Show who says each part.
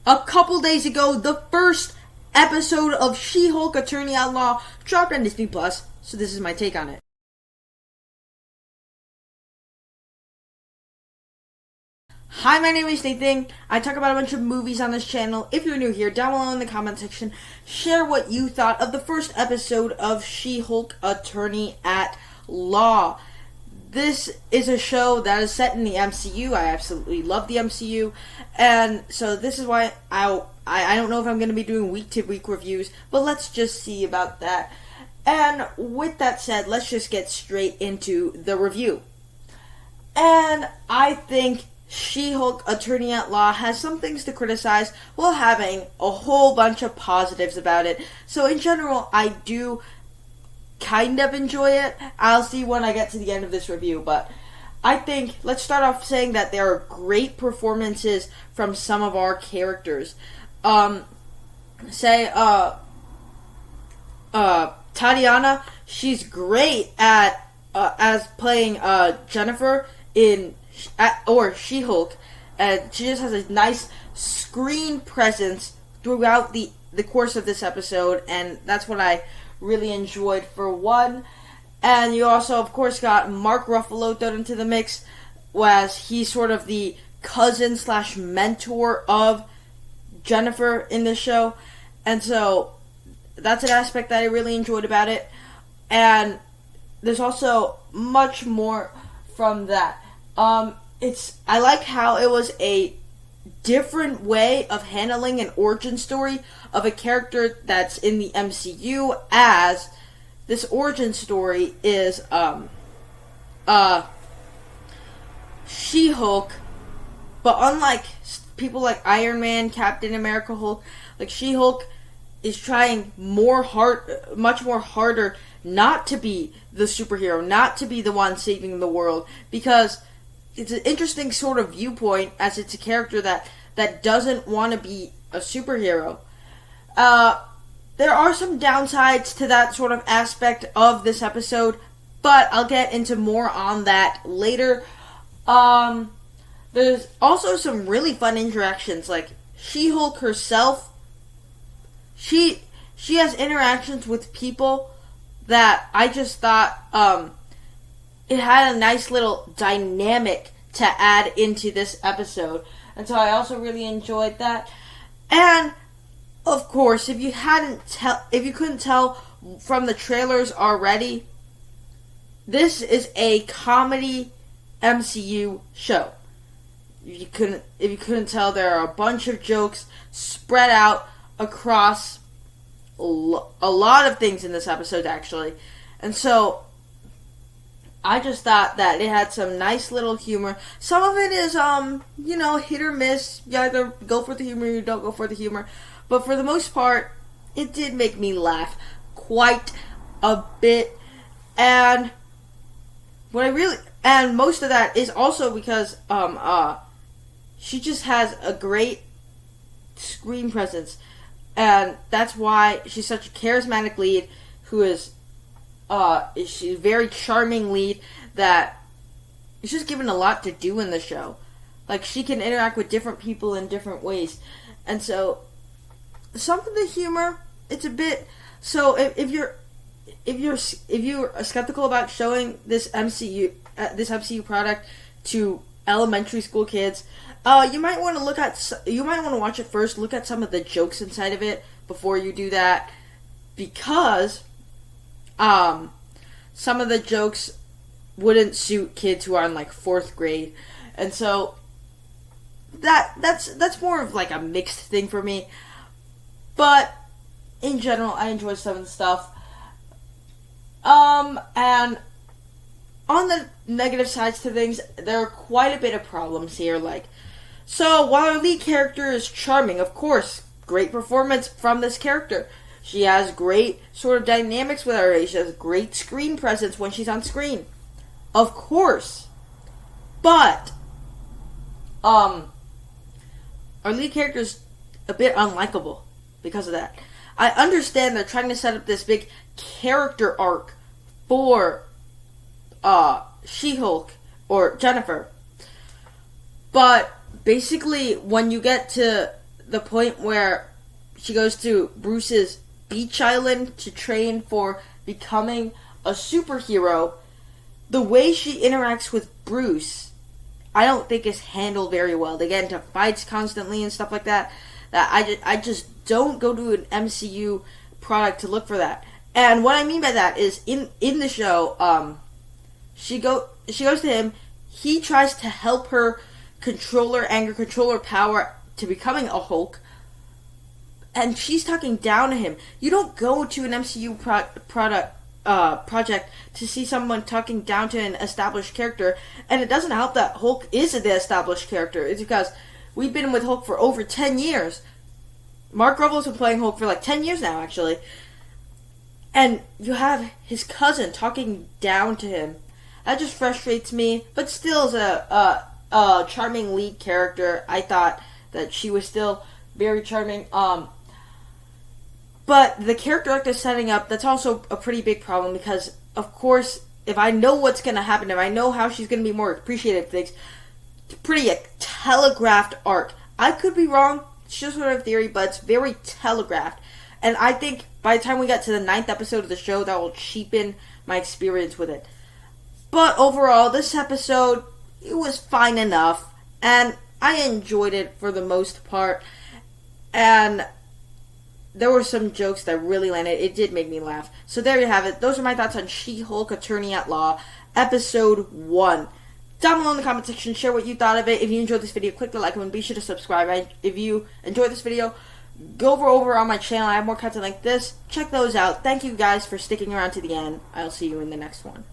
Speaker 1: A couple days ago, the first episode of She-Hulk Attorney at Law dropped on Disney Plus, so this is my take on it. Hi, my name is Nathan. I talk about a bunch of movies on this channel. If you're new here, down below in the comment section, share what you thought of the first episode of She-Hulk Attorney at Law. This is a show that is set in the MCU. I absolutely love the MCU, and so this is why I don't know if I'm going to be doing week-to-week reviews, but let's just see about that. And with that said, let's just get straight into the review. And I think She-Hulk Attorney at Law has some things to criticize while having a whole bunch of positives about it. So in general, I do kind of enjoy it. I'll see when I get to the end of this review, but I think let's start off saying that there are great performances from some of our characters. Tatiana, she's great at as playing Jennifer in She-Hulk, and she just has a nice screen presence throughout the course of this episode, and that's what I really enjoyed for one. And you also, of course, got Mark Ruffalo thrown into the mix, as he's sort of the cousin / mentor of Jennifer in the show, and so that's an aspect that I really enjoyed about it. And there's also much more from that. I like how it was a different way of handling an origin story of a character that's in the MCU, as this origin story is She-Hulk, but unlike people like Iron Man, Captain America, Hulk, like She-Hulk is trying much more harder not to be the superhero, not to be the one saving the world, because it's an interesting sort of viewpoint, as it's a character that doesn't want to be a superhero. There are some downsides to that sort of aspect of this episode, but I'll get into more on that later. There's also some really fun interactions, like She-Hulk herself. She has interactions with people that I just thought it had a nice little dynamic to add into this episode, and so I also really enjoyed that. And of course, if you couldn't tell from the trailers already, this is a comedy MCU show. If you couldn't tell, there are a bunch of jokes spread out across a lot of things in this episode, actually. And so I just thought that it had some nice little humor. Some of it is, hit or miss. You either go for the humor or you don't go for the humor. But for the most part, it did make me laugh quite a bit. And most of that is also because she just has a great screen presence, and that's why she's such a charismatic lead, who is she's a very charming lead that is just given a lot to do in the show. Like, she can interact with different people in different ways, and so some of the humor, it's a bit. So if you're skeptical about showing this MCU product to elementary school kids, you might want to watch it first. Look at some of the jokes inside of it before you do that, because some of the jokes wouldn't suit kids who are in like 4th grade, and so that's more of like a mixed thing for me. But in general, I enjoy some of the stuff. And on the negative sides to things, there are quite a bit of problems here. So while our lead character is charming, of course, great performance from this character. She has great sort of dynamics with her. She has great screen presence when she's on screen, of course. But our lead character is a bit unlikable because of that. I understand they're trying to set up this big character arc for She-Hulk or Jennifer, but basically when you get to the point where she goes to Bruce's beach island to train for becoming a superhero, the way she interacts with Bruce, I don't think is handled very well. They get into fights constantly and stuff like that. That I just don't go to an MCU product to look for that. And what I mean by that is in the show, she goes to him. He tries to help her control her anger, control her power to becoming a Hulk. And she's talking down to him. You don't go to an MCU project to see someone talking down to an established character, and it doesn't help that Hulk is the established character. It's because we've been with Hulk for over 10 years. Mark Ruffalo's been playing Hulk for like 10 years now, actually. And you have his cousin talking down to him. That just frustrates me, but still is a charming lead character. I thought that she was still very charming. But the character arc they're setting up, that's also a pretty big problem because, of course, if I know what's going to happen, if I know how she's going to be more appreciative of things, it's pretty a telegraphed arc. I could be wrong, it's just sort of theory, but it's very telegraphed. And I think by the time we get to the 9th episode of the show, that will cheapen my experience with it. But overall, this episode, it was fine enough, and I enjoyed it for the most part. And there were some jokes that really landed. It did make me laugh. So there you have it. Those are my thoughts on She-Hulk Attorney at Law, Episode 1. Down below in the comment section, share what you thought of it. If you enjoyed this video, click the like button. Be sure to subscribe. If you enjoyed this video, go over on my channel. I have more content like this. Check those out. Thank you guys for sticking around to the end. I'll see you in the next one.